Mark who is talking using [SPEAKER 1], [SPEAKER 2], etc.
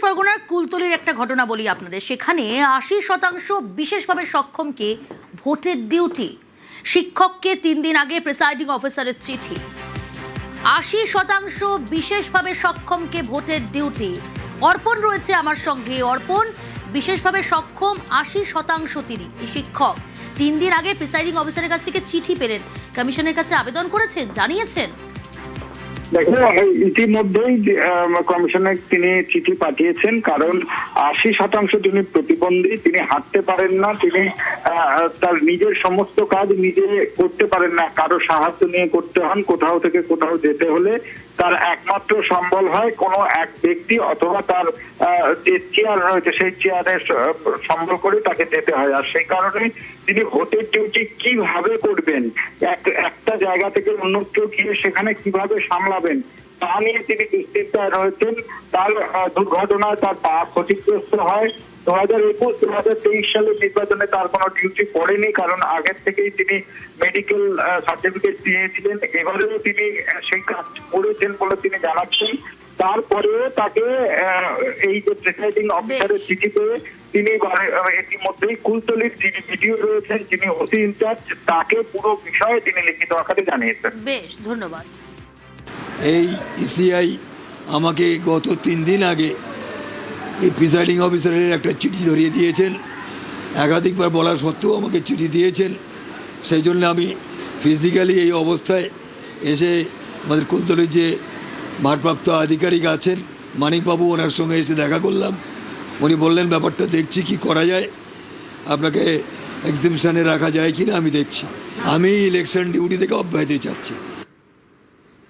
[SPEAKER 1] পরগনার কুলতলির একটা ঘটনা বলি আপনাদের। সেখানে ৮০% বিশেষভাবে সক্ষমকে ভোটের ডিউটি। শিক্ষককে 3 দিন আগে প্রিসাইডিং অফিসারের চিঠি। ৮০% বিশেষভাবে সক্ষমকে ভোটের ডিউটি। অর্পণ রয়েছে আমার সঙ্গে। অর্পণ, বিশেষভাবে সক্ষম ৮০% তিনি এই শিক্ষক। 3 দিন আগে প্রিসাইডিং অফিসারের কাছ থেকে চিঠি পেলেন, কমিশনের কাছে আবেদন করেছেন, জানিয়েছেন।
[SPEAKER 2] দেখো, ইতিমধ্যেই কমিশনে তিনি চিঠি পাঠিয়েছেন, কারণ ৮০% তিনি প্রতিবন্ধী, তিনি হাঁটতে পারেন না, তিনি তার নিজের সমস্ত কাজ নিজে করতে পারেন না, কারো সাহায্য নিয়ে করতে হন। কোথাও থেকে কোথাও যেতে হলে তার একমাত্র সম্বল হয় কোনো এক ব্যক্তি অথবা তার যে চেয়ার রয়েছে সেই চেয়ারের সম্বল করে তাকে যেতে হয়। আর সেই কারণে তিনি ভোটের ডিউটি কিভাবে করবেন, একটা জায়গা থেকে অন্যত্র গিয়ে সেখানে কিভাবে সামলাবেন তা নিয়ে তিনি দুশ্চিন্তায় রয়েছেন। তার দুর্ঘটনায় তার পা ক্ষতিগ্রস্ত হয়। 2021-2023 সালের নির্বাচনে তার কোনো ডিউটি পড়েনি, কারণ আগের থেকেই তিনি মেডিকেল সার্টিফিকেট দিয়েছিলেন। এবারেও তিনি সেই কাজ করেছেন বলে তিনি জানাচ্ছেন। তারপরেও তাকে এই যে প্রিসাইডিং অফিসারের চিঠি পেয়ে তিনি ইতিমধ্যেই কুলতলির যিনি ভিডিও রয়েছেন, যিনি ওসি ইনচার্জ, তাকে পুরো বিষয়ে তিনি লিখিত আকারে জানিয়েছেন।
[SPEAKER 1] বেশ, ধন্যবাদ।
[SPEAKER 3] এই ইসিআই আমাকে গত 3 দিন আগে এই প্রিসাইডিং অফিসারের একটা চিঠি ধরিয়ে দিয়েছেন। একাধিকবার বলা সত্ত্বেও আমাকে চিঠি দিয়েছেন। সেই জন্য আমি ফিজিক্যালি এই অবস্থায় এসে আমাদের কুলতলির যে ভারপ্রাপ্ত আধিকারিক আছেন মানিকবাবু, ওনার সঙ্গে এসে দেখা করলাম। উনি বললেন ব্যাপারটা দেখছি কি করা যায়, আপনাকে এক্সিবিশনে রাখা যায় কি না আমি দেখছি। আমি ইলেকশন ডিউটি থেকে অব্যাহতি চাচ্ছি।